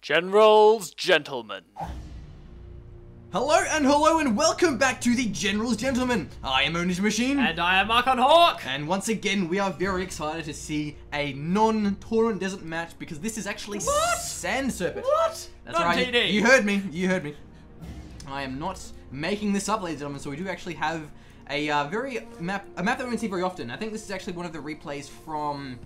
GeneralsGentlemen. Hello and welcome back to the General's Gentlemen. I am Onish Machine. And I am Mark on Hawk. And once again, we are very excited to see a non-tournament desert match because this is actually Sand Serpent. What? That's right. TD. You heard me. You heard me. I am not making this up, ladies and gentlemen. So we do actually have a map that we don't see very often. I think this is actually one of the replays from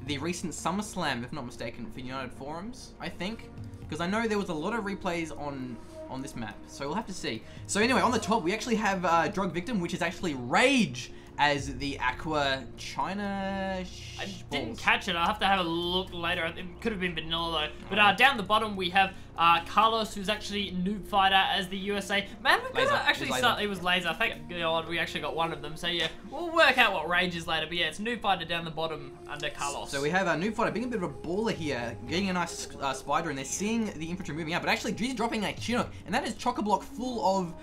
the recent SummerSlam, if not mistaken, for United Forums, I think. Because I know there was a lot of replays on this map, so we'll have to see. So anyway, on the top, we actually have Drug Victim, which is actually Rage as the Aqua China I didn't catch it. I'll have to have a look later. It could have been Vanilla though. But down the bottom we have Carlos, who's actually Noobfighter as the USA. Man, we're gonna actually start. It was Laser. Thank God we actually got one of them. So yeah, we'll work out what Rage is later. But yeah, it's Noobfighter down the bottom under Carlos. So we have Noobfighter being a bit of a baller here, getting a nice spider, and they're seeing the infantry moving out. But actually, he's dropping a Chinook, and that is chock-a-block full of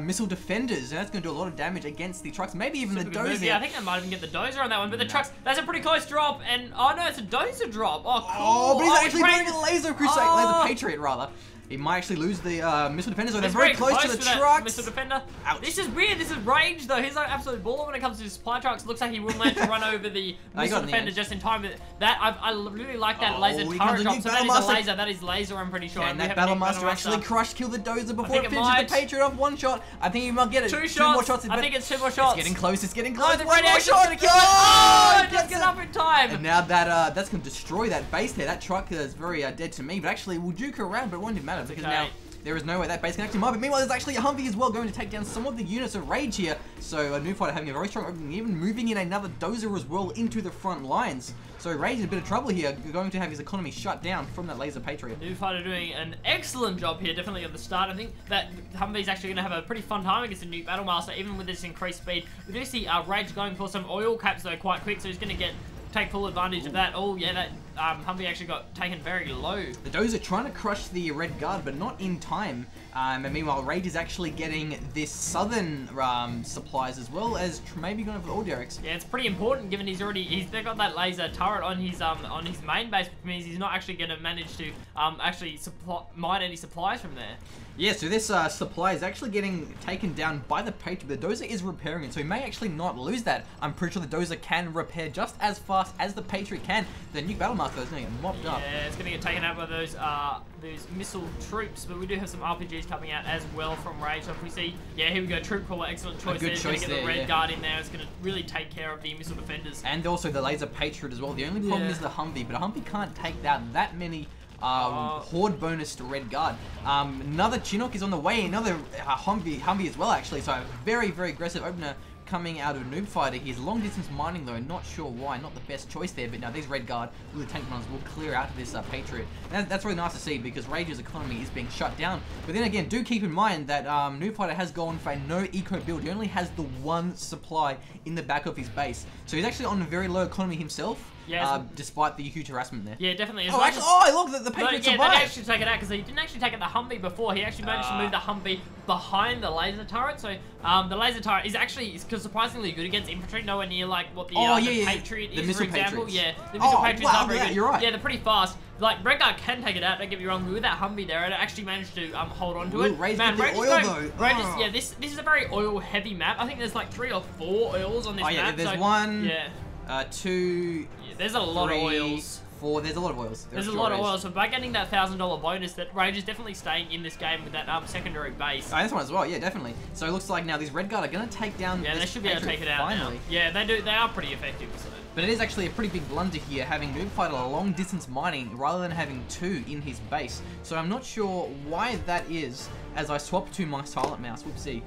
missile defenders, and that's going to do a lot of damage against the trucks, maybe even the dozer. Yeah, I think I might even get the dozer on that one, but the trucks, that's a pretty close drop, and oh no, it's a dozer drop. Oh, cool. Oh, but he's actually doing a laser crusade, laser patriot rather. He might actually lose the missile defenders, so they're very close to the trucks. Missile defender. Ouch. This is weird. This is Rage though. He's like absolute baller when it comes to his supply trucks. Looks like he will manage to run over the missile defender just in time. But that I really like that laser turret drop. So that is a laser. That is laser. I'm pretty sure. And that Battle Master actually kill the dozer before it finishes the patriot off one shot. I think he might get it. Two more shots. I think it's two more shots. It's getting close. It's getting close. Oh, the radiation's gonna kill it. Oh, it doesn't get up in time. And now that's gonna destroy that base there. That truck is very dead to me. But actually, we'll juke around, but it won't even matter because now there is no way that base can actually mob it. Meanwhile, there's actually a Humvee as well going to take down some of the units of Rage here. So Noobfighter having a very strong opening, even moving in another dozer as well into the front lines. So Rage is in a bit of trouble here, going to have his economy shut down from that laser patriot. Noobfighter doing an excellent job here, definitely at the start. I think that Humvee's actually going to have a pretty fun time against the Nuke Battle Master, even with this increased speed. We do see Rage going for some oil caps though quite quick, so he's going to take full advantage of that. Oh yeah, that Humvee actually got taken very low. The dozer trying to crush the red guard, but not in time. And meanwhile, Rage is actually getting this southern supplies as well as maybe going for the Derricks. Yeah, it's pretty important given they've got that laser turret on his main base, which means he's not actually going to manage to actually mine any supplies from there. Yeah, so this supply is actually getting taken down by the Patriot. The dozer is repairing it, so he may actually not lose that. I'm pretty sure the dozer can repair just as fast as the Patriot can. The Nuke Battle Master is going to get mopped up. Yeah, it's going to get taken out by those missile troops, but we do have some RPGs coming out as well from Rage. So if we see, yeah, here we go, Troop Caller, excellent choice there. He's going to get the red guard in there. It's going to really take care of the missile defenders. And also the laser Patriot as well. The only problem is the Humvee, but a Humvee can't take down that many horde bonus to red guard. Another Chinook is on the way, another Humvee as well actually, so a very aggressive opener coming out of Noobfighter. He's long distance mining though, not sure why, not the best choice there, but now these red guard with the tank runners will clear out of this Patriot. And that's really nice to see because Rage's economy is being shut down. But then again, do keep in mind that Noobfighter has gone for a no eco build. He only has the one supply in the back of his base, so he's actually on a very low economy himself. Yeah, despite the huge harassment there. Yeah, definitely. Oh, actually, look, the Patriot survived. Yeah, they actually take it out because he didn't actually take out the Humvee before. He actually managed to move the Humvee behind the laser turret. So the laser turret is actually surprisingly good against infantry, nowhere near like what the Patriot is, for example. Patriots. Yeah, the missile Patriots are very good. You're right. Yeah, they're pretty fast. Like, Red Guard can take it out, don't get me wrong, with that Humvee there, it actually managed to hold on to it. Man, yeah, this is a very oil-heavy map. I think there's like 3 or 4 oils on this map. There's one, 2, there's a lot of oils. 4, there's a lot of oils. There's a lot of oils, so by getting that $1,000 bonus, that Rage is definitely staying in this game with that secondary base. Oh, this one as well, yeah, definitely. So it looks like now these Red Guard are going to take down this they should be able to take it out finally. Now. Yeah, they do. They are pretty effective. So. But it is actually a pretty big blunder here, having Noobfighter long distance mining rather than having 2 in his base. So I'm not sure why that is, as I swap to my silent mouse. Whoopsie.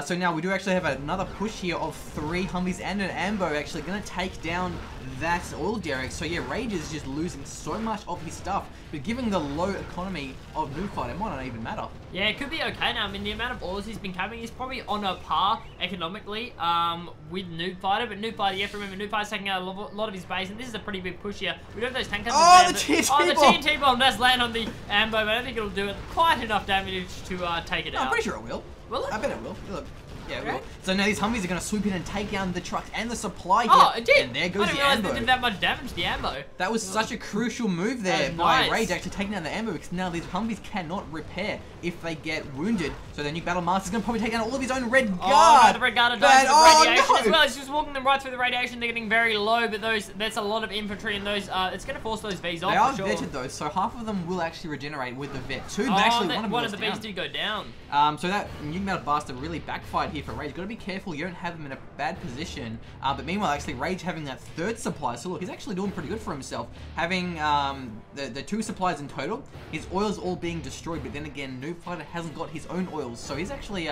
So now we do actually have another push here of 3 Humvees and an Ambo actually going to take down that oil derrick. So yeah, Rage is just losing so much of his stuff. But given the low economy of Noobfighter, it might not even matter. Yeah, it could be okay now. I mean, the amount of oils he's been carrying is probably on a par economically with Noobfighter. But Noobfighter, you have to remember, Noobfighter's taking out a lot of his base, and this is a pretty big push here. We don't have those tank guns. Oh, the TNT bomb! Oh, the TNT bomb does land on the Ambo, but I don't think it'll do it quite enough damage to take it out. I'm pretty sure it will. Will it? I bet it will. Look. Yeah, it will. So now these Humvees are going to swoop in and take down the truck and the supply here. Oh, it did! And there goes I didn't the realize ambo. they did that much damage to the ambo. That was such a crucial move there by nice. Rage, actually taking down the ambo, because now these Humvees cannot repair if they get wounded. So the Nuke Battle Master's going to probably take down all of his own Red Guard. Oh, no, the Red Guard are dying to the radiation no. as well. He's just walking them right through the radiation. They're getting very low, but that's a lot of infantry, and those it's going to force those Vs off. They are for sure. vetted though, so half of them will actually regenerate with the vet. Two, but Oh, actually one of the Vs Vs do go down. So that Nuke Battle Blaster really backfired here for Rage. Got to be careful you don't have him in a bad position. But meanwhile, actually, Rage having that third supply. So look, he's actually doing pretty good for himself. Having the 2 supplies in total, his oil's all being destroyed. But then again, Noobfighter hasn't got his own oils, so he's actually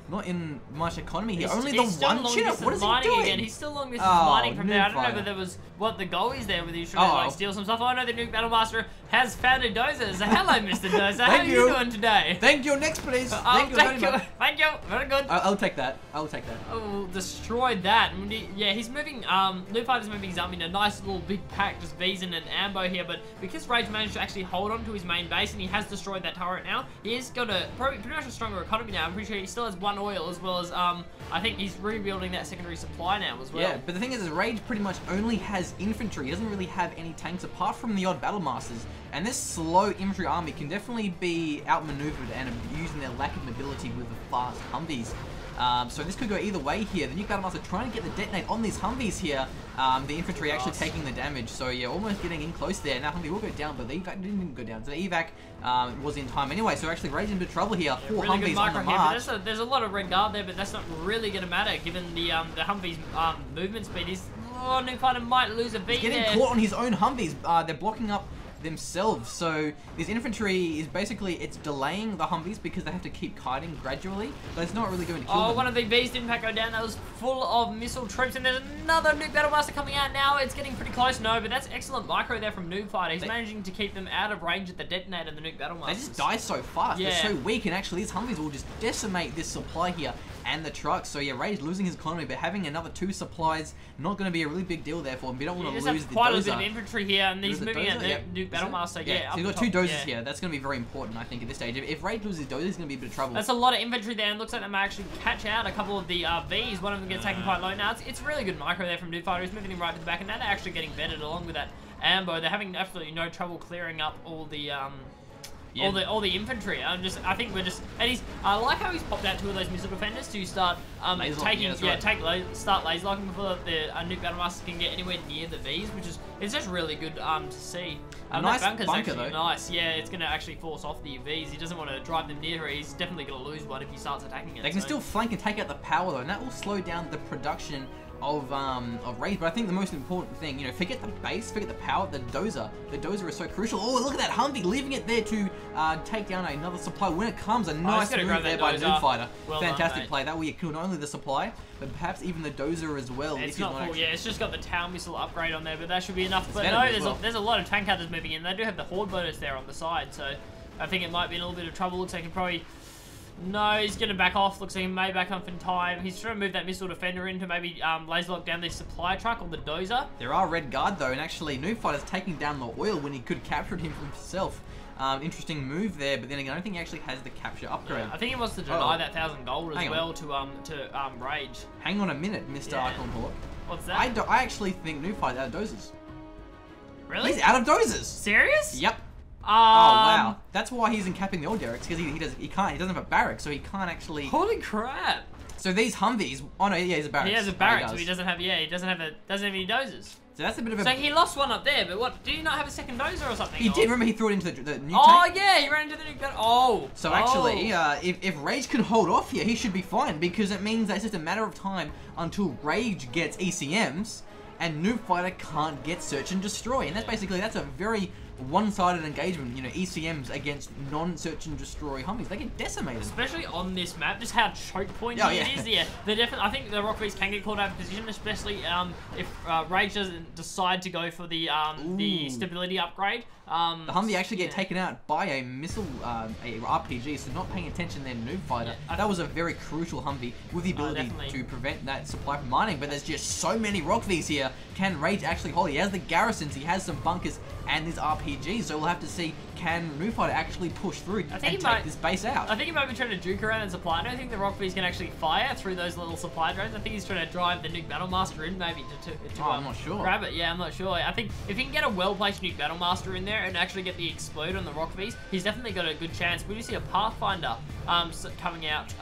not in much economy here. Only the one chip. What is he doing? Again. He's still long distance mining from there. I don't know Noobfighter. whether that was what the goal is there, whether he's trying to like steal some stuff. Oh no, the Nuke Battle Master has found a dozer. So hello, Mr. Dozer. How are you doing today? Thank you. Next, please. Thank you. Thank you. Very good. I'll take that. I'll take that. Oh, destroyed that. Yeah, he's moving. Noobfighter's moving Zombie in a nice little big pack, just V's and an ambo here. But because Rage managed to actually hold on to his main base and he has destroyed that turret now, he has got a pretty much a stronger economy now. I'm pretty sure he still has 1 oil as well as I think he's rebuilding that secondary supply now as well. Yeah, but the thing is Rage pretty much only has infantry. He doesn't really have any tanks apart from the odd battle masters. And this slow infantry army can definitely be outmaneuvered and using their lack of mobility with the fast Humvees. So this could go either way here. The Nuke Battle Master trying to get the detonate on these Humvees here. The infantry actually taking the damage. So yeah, almost getting in close there. Now Humvee will go down, but the evac didn't even go down. So the evac was in time anyway. So actually Rage into trouble here. Yeah, 4 really Humvees good on the micro march. here, but there's a lot of Red Guard there, but that's not really going to matter given the Humvee's movement speed. Noobfighter might lose a V He's getting there. caught on his own Humvees. They're blocking up themselves. So this infantry is basically, it's delaying the Humvees because they have to keep kiting gradually, but it's not really going to kill them. One of the V's didn't go down. That was full of missile troops, and there's another Nuke Battle Master coming out now. It's getting pretty close. No, but that's excellent micro there from Noobfighter. He's managing to keep them out of range at the detonator of the Nuke Battle Master. They just die so fast. Yeah. They're so weak, and actually these Humvees will just decimate this supply here and the trucks. So yeah, Rage losing his economy, but having another 2 supplies, not going to be a really big deal there for him. We don't want to lose the quite dozer. a bit of infantry here, and he's moving at Nuke Battle Master. Yeah, so you've got 2 dozers here. That's going to be very important, I think, at this stage. If Rage loses dozers, he's going to be a bit of trouble. That's a lot of infantry there, and looks like they might actually catch out a couple of the Vs. One of them gets taken quite low now. It's really good micro there from Noobfighter. He's moving him right to the back, and now they're actually getting vetted along with that ambo. They're having absolutely no trouble clearing up all the all the infantry. I like how he's popped out 2 of those missile defenders to start start laser locking before the Nuke Battle Master can get anywhere near the Vs, which is just really good to see. Nice that bunker's bunker actually though. nice. Yeah, it's going to actually force off the Vs. He doesn't want to drive them near her. He's definitely going to lose one if he starts attacking it. They can still flank and take out the power though, and that will slow down the production of Rage. But I think the most important thing, forget the base, forget the power, the dozer. The dozer is so crucial. Oh, look at that Humvee, leaving it there to take down another supply when it comes. A nice move there by Noobfighter. Well Fantastic done, play. That will kill not only the supply, but perhaps even the dozer as well. It's not full, yeah, it's just got the tower missile upgrade on there, but that should be enough. But It's no, there's a lot of tank hunters moving in. They do have the horde bonus there on the side, so I think it might be in a little bit of trouble. Looks like he probably... No, he's going to back off. Looks like he may back off in time. He's trying to move that missile defender in to maybe laser lock down this supply truck or the dozer. There are Red Guard though, and actually Noobfighter's taking down the oil when he could have captured him for himself. Interesting move there, but then again, I don't think he actually has the capture upgrade. Yeah, I think he wants to deny that 1,000 gold as well to Rage. Hang on a minute, Mr. Icon Hawk. What's that? I actually think Noobfighter's out of dozers. Really? He's out of dozers. Serious? Yep. Oh wow, that's why he's encapping the old derricks, because he doesn't have a barrack, so he can't actually. Holy crap! So these Humvees, oh no, yeah, he's a barrack. He has a barrack, so he doesn't have any dozers. So that's a bit of a. So he lost one up there, but what? Did he not have a second dozer or something? He did. Remember, he threw it into the new tank? Yeah, he ran into the new gun. Oh. So actually, if Rage can hold off here, he should be fine, because it means that it's just a matter of time until Rage gets ECMs and Noobfighter can't get search and destroy, and that's a very one-sided engagement, ECMs against non-search and destroy Humvees. They get decimated. Especially on this map, just how choke pointy it is. Yeah, I think the Rock Bees can get caught out of position, especially if Rage doesn't decide to go for the stability upgrade. The Humvee actually get taken out by a missile, a RPG, so not paying attention there, Noobfighter. Yeah, that was a very crucial Humvee with the ability to prevent that supply from mining, but there's just so many Rock Bees here. Can Rage actually hold? He has the garrisons, he has some bunkers, and his RPGs, so we'll have to see can Noobfighter actually push through and take this base out? I think he might be trying to juke around and supply. I don't think the Rock Bees can actually fire through those little supply drones. I think he's trying to drive the Nuke Battlemaster in maybe to I'm not sure. grab it. Yeah, I'm not sure. I think if he can get a well-placed Nuke Battlemaster in there and actually get the explode on the Rock Bees, he's definitely got a good chance. We do see a Pathfinder coming out.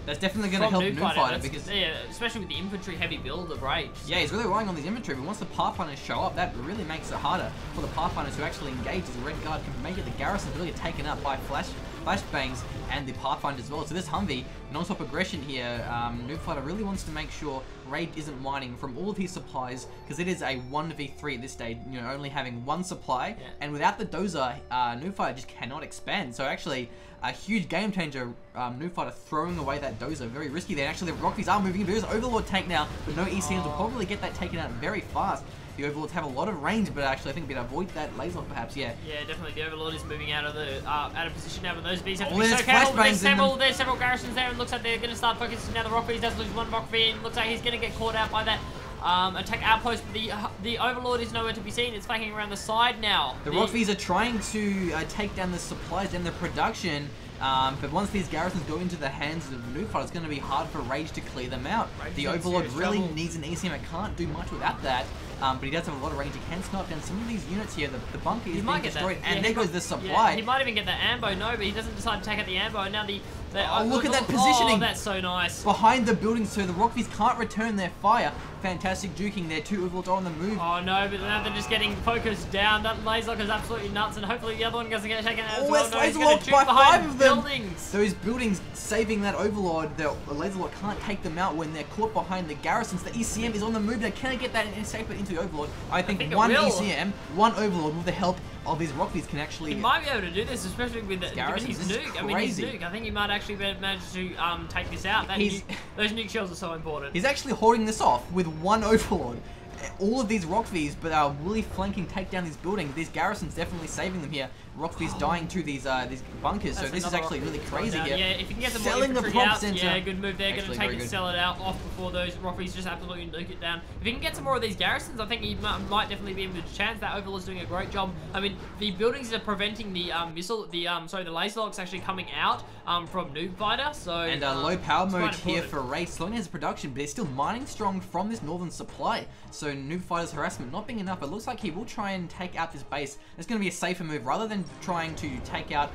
That's definitely going to help Noobfighter because especially with the infantry-heavy build of Rage. Yeah, he's really relying on these infantry, but once the Pathfinders show up, that really makes it harder for the Pathfinders to actually engage, as the Red Guard can make it. The garrisons really get taken up by flashbangs and the Pathfinders as well. So this Humvee, non-stop aggression here, Noobfighter really wants to make sure Rage isn't mining from all of his supplies, because it is a 1v3 at this stage, you know, only having one supply, and without the dozer, Noobfighter just cannot expand. So actually, a huge game changer, Noobfighter throwing away that dozer, very risky there. Actually, the Rockies are moving in. There's Overlord tank now, but no ECMs will probably get that taken out very fast. The Overlords have a lot of range, but actually I think we can avoid that laser perhaps, yeah. Yeah, definitely. The Overlord is moving out of position now, but those bees have to be so careful. There's several garrisons there, and looks like they're going to start focusing now. The Rock Bee does lose one Rock Bee, and looks like he's going to get caught out by that attack outpost. The Overlord is nowhere to be seen. It's flanking around the side now. The Rock Bees are trying to take down the supplies and the production. But once these garrisons go into the hands of Noobfighter, it's going to be hard for Rage to clear them out. The Overlord really needs an ECM. It can't do much without that. But he does have a lot of range. He can snipe down some of these units here. The bunker is being destroyed, and there goes the supply. He might even get that ambo, but he doesn't decide to take out the ambo. And now look at that positioning. Oh, that's so nice. Behind the building, so the Rockbees can't return their fire. Fantastic juking there. Two Overlords are on the move. Oh no, but now they're just getting focused down. That laser lock is absolutely nuts, and hopefully the other one doesn't get taken out as well. No, laser locked by 5 of them. Those buildings saving that Overlord. The laser lock can't take them out when they're caught behind the garrisons. The ECM is on the move. They cannot get that and escape it into the Overlord. I think one ECM, one Overlord with the help of these Rockbees can actually... He might be able to do this, especially with his nuke. I mean, his nuke. I think he might actually manage to take this out. Those nuke shells are so important. He's actually holding this off with one Overlord. All of these Rockbees, but are really flanking, take down these buildings. These garrisons definitely saving them here. Rockbees dying to these bunkers, so this is actually really crazy here. Yeah, if you can get them selling the prop center. Yeah, good move there. Going to take and sell it out off before those Rockbees just absolutely nuke it down. If you can get some more of these garrisons, I think he might definitely be in a chance. That Overlord's doing a great job. I mean, the buildings are preventing the the laser locks actually coming out from Noobfighter. So and low power mode here for Rage, slowing his production, but he's still mining strong from this northern supply. So Noobfighter's harassment not being enough. It looks like he will try and take out this base. It's going to be a safer move rather than trying to take out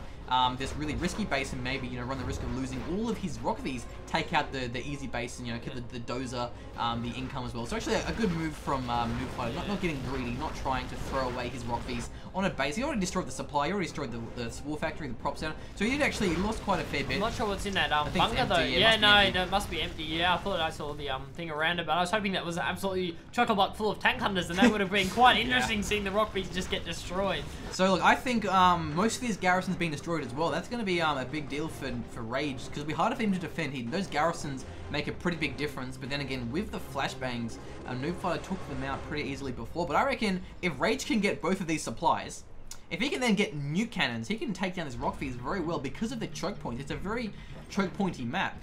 this really risky base and maybe, you know, run the risk of losing all of his Rockbees, take out the easy base and, you know, kill the dozer, the income as well. So actually a good move from Noobfighter, not getting greedy, not trying to throw away his Rockbees on a base. He already destroyed the supply, he already destroyed the war factory, the prop center, so he lost quite a fair bit. I'm not sure what's in that bunker though. Yeah, no, it must be empty. Yeah, I thought I saw the thing around it, but I was hoping that was absolutely chock-a-block full of tank hunters, and that would have been quite interesting seeing the Rockbees just get destroyed. So look, I think most of these garrisons being destroyed as well, that's going to be a big deal for Rage, because it'll be harder for him to defend. Those garrisons make a pretty big difference, but then again, with the flashbangs, Noobfighter took them out pretty easily before, but I reckon if Rage can get both of these supplies, if he can then get nuke cannons, he can take down his Rockbees very well because of the choke points. It's a very choke pointy map,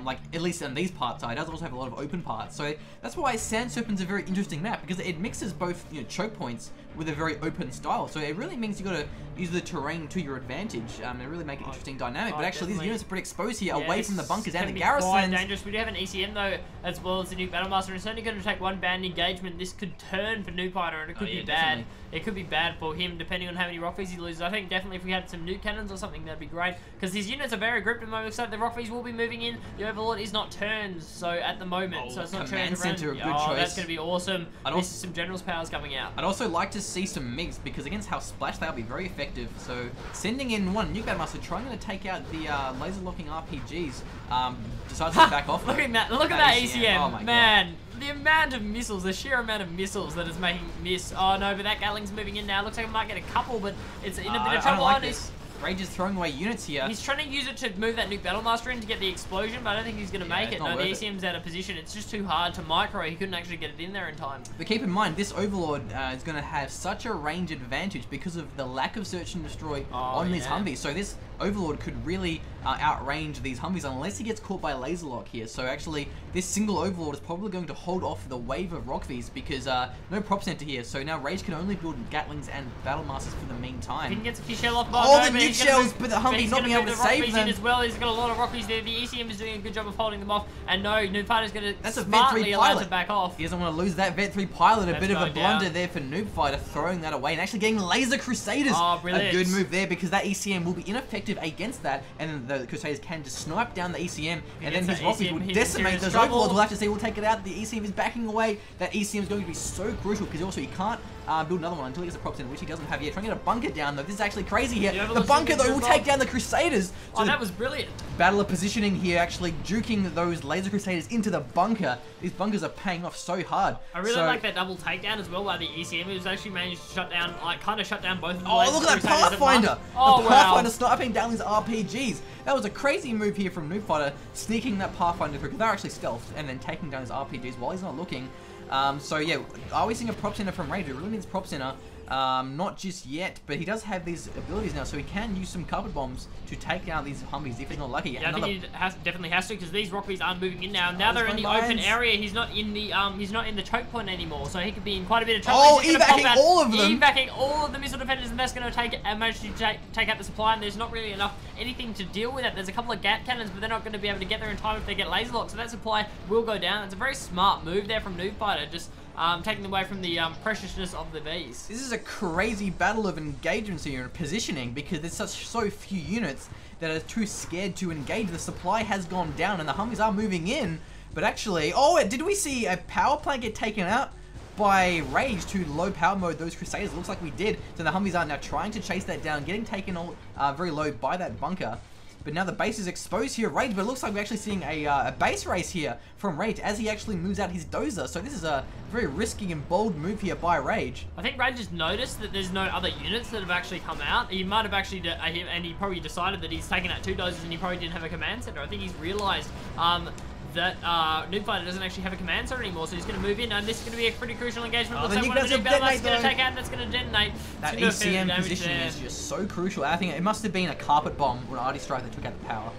like at least on these parts. It does also have a lot of open parts, so that's why Sand Serpent's a very interesting map, because it mixes both, you know, choke points with a very open style. So it really means you got to use the terrain to your advantage and really make an interesting dynamic. But actually, these units are pretty exposed here, away from the bunkers and the garrisons. Quite dangerous. We do have an ECM though, as well as the Nuke Battlemaster. It's only going to take one banned engagement. This could turn for Noobfighter, and it could be bad. Definitely. It could be bad for him, depending on how many Rockbees he loses. I think definitely if we had some nuke cannons or something, that'd be great, because his units are very grouped at the moment. So the Rockbees will be moving in. The Overlord is not turned, so at the moment, so it's not turned around. Center, a good choice. That's going to be awesome. This is some General's powers coming out. I'd also like to see some MiGs, because against how splash they'll be very effective. So sending in one Nuke Battlemaster, trying to take out the laser locking RPGs, decides to back off. Look at that ECM. Oh my man. God. The amount of missiles, the sheer amount of missiles that is making miss. Oh no, but that Gatling's moving in now. Looks like we might get a couple, but it's in a bit of trouble. I don't like this. Rage is throwing away units here. He's trying to use it to move that Nuke Battlemaster in to get the explosion, but I don't think he's going to make it. No, the ECM's out of position. It's just too hard to micro. He couldn't actually get it in there in time. But keep in mind, this Overlord is going to have such a range advantage because of the lack of search and destroy on these Humvees. So this Overlord could really outrange these Humvees unless he gets caught by laser lock here. So actually, this single Overlord is probably going to hold off the wave of Rockvies because no prop center here. So now Rage can only build Gatlings and Battle Masters for the meantime. He can get some key shell off. Oh, the nuke shells, but the Humvee not being able to save them. As well. He's got a lot of Rockvies there. The ECM is doing a good job of holding them off. And no, Noobfighter's going to smartly allow to back off. He doesn't want to lose that Vet 3 pilot. A bit of a blunder there for Noobfighter, throwing that away and actually getting Laser Crusaders. Oh, brilliant. A good move there because that ECM will be ineffective against that, and then the Crusaders can just snipe down the ECM, and then his Rockvies will decimate those Overlords. We'll have to see. We'll take it out. The ECM is backing away. That ECM is going to be so crucial because also he can't build another one until he gets a prop center, which he doesn't have yet. Trying to get a bunker down though. This is actually crazy here. The bunker though will take down the Crusaders. So that was brilliant. Battle of positioning here, actually juking those Laser Crusaders into the bunker. These bunkers are paying off so hard. I really like that double takedown as well by the ECM. It was actually managed to shut down, kind of shut down both of the Laser Crusaders. Look at that Pathfinder! Oh, the Pathfinder sniping down these RPGs. That was a crazy move here from Noobfighter, sneaking that Pathfinder through, because they're actually stealthed, and then taking down his RPGs while he's not looking. So yeah, are we seeing a prop center from Rage? It really needs prop center. Not just yet, but he does have these abilities now, so he can use some carpet bombs to take down these Humvees if he's not lucky. Yeah, I think he definitely has to, because these Rockvies aren't moving in now. Now they're in the open area. He's not in the choke point anymore, so he could be in quite a bit of trouble. Oh, evacing all of them! Evacing all of the missile defenders, and that's going to manage to take out the supply. And there's not really anything to deal with that. There's a couple of Gat cannons, but they're not going to be able to get there in time if they get laser locked. So that supply will go down. It's a very smart move there from Noobfighter, just taking away from the preciousness of the Vs. This is a crazy battle of engagements here and positioning, because there's so few units that are too scared to engage. The supply has gone down and the Humvees are moving in, but actually, oh, did we see a power plant get taken out by Rage to low power mode those Crusaders? Looks like we did. So the Humvees are now trying to chase that down, getting taken very low by that bunker. But now the base is exposed here, Rage, but it looks like we're actually seeing a base race here from Rage as he actually moves out his dozer. So this is a very risky and bold move here by Rage. I think Rage has noticed that there's no other units that have actually come out. He might have actually, and he probably decided that he's taken out 2 dozers and he probably didn't have a command center. I think he's realized that Noobfighter doesn't actually have a command center anymore, so he's going to move in, and this is going to be a pretty crucial engagement. Looks like one of the Nuke Battle Masters is going to take out, and that's going to detonate. That ECM position is just so crucial. I think it must have been a carpet bomb or an arty strike that took out the power.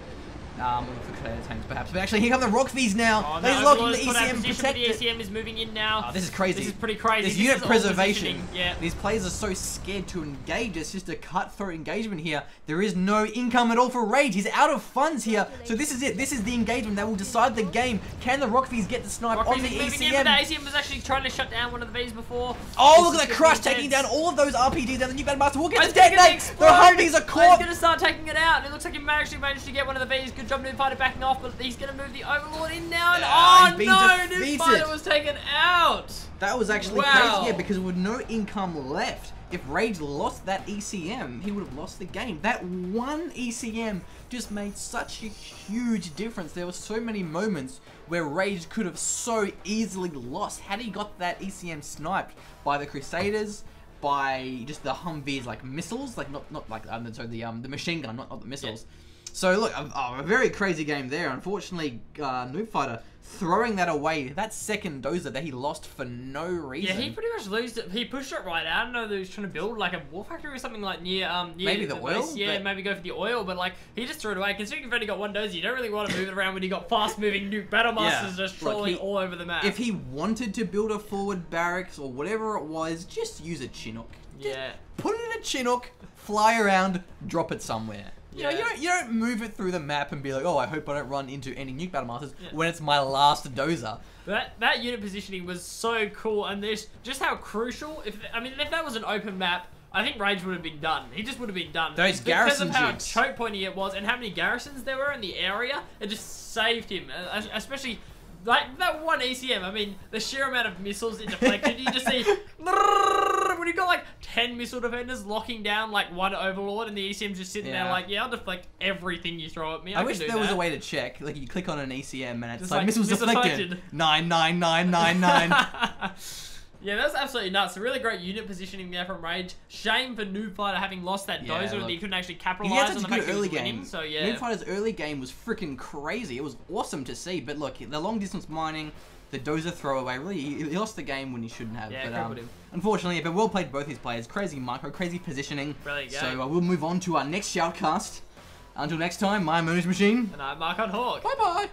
Tanks perhaps, but actually here come the Rockvies now. Oh, He's locking the ECM protected. The ECM is moving in now. Oh, this is crazy. This is pretty crazy. This unit preservation. Yeah. These players are so scared to engage. It's just a cutthroat engagement here. There is no income at all for Rage. He's out of funds here. So this is it. This is the engagement that will decide the game. Can the Rockvies get the snipe on the ECM? The ECM was actually trying to shut down one of the Vs before. Oh, look at that crush taking down all of those RPGs, and the Nuke Battle Master will get the detonate. The Humvees are caught. He's going to start taking it out. It looks like he actually managed to get one of the Vs. Good job, Noobfighter, backing off, but he's going to move the Overlord in now. And oh no, Noobfighter was taken out. That was actually crazy, yeah, because with no income left, if Rage lost that ECM, he would have lost the game. That one ECM just made such a huge difference. There were so many moments where Rage could have so easily lost had he got that ECM sniped by the Crusaders, by just the Humvees, like missiles, like not like the machine gun, not the missiles. Yeah. So look, a very crazy game there. Unfortunately, Noobfighter throwing that away, that second dozer that he lost for no reason. Yeah, he pretty much lost it. He pushed it right out. I know that he was trying to build like a war factory or something like near maybe the oil. Base. Yeah, maybe go for the oil, but like he just threw it away. Considering you've only got 1 dozer, you don't really want to move it around when you got fast-moving Nuke Battle Masters just trolling all over the map. If he wanted to build a forward barracks or whatever it was, just use a Chinook. Yeah. Put it in a Chinook, fly around, drop it somewhere. Yeah. You don't move it through the map and be like, oh, I hope I don't run into any Nuke Battle Masters when it's my last dozer. That unit positioning was so cool, and there's just how crucial. If that was an open map, I think Rage would have been done. He just would have been done. Those garrison because of how choke pointy it was and how many garrisons there were in the area, it just saved him, especially. Like, that one ECM, I mean, the sheer amount of missiles it deflected, you just see, when you got like 10 missile defenders locking down like one Overlord and the ECM's just sitting there like, yeah, I'll deflect everything you throw at me. I wish there was a way to check, like you click on an ECM and it's like missiles deflected, 99999. Yeah, that's absolutely nuts. A really great unit positioning there from Rage. Shame for Noobfighter having lost that dozer and he couldn't actually capitalize on the fact that he was winning. So yeah, Noobfighter's early game was freaking crazy. It was awesome to see. But look, the long distance mining, the dozer throwaway, really, he lost the game when he shouldn't have. Yeah, but unfortunately, but well played both his players. Crazy micro, crazy positioning. Brilliant game. So we'll move on to our next shoutcast. Until next time, my Moon's Machine. And I'm Mark on Hawk. Bye-bye.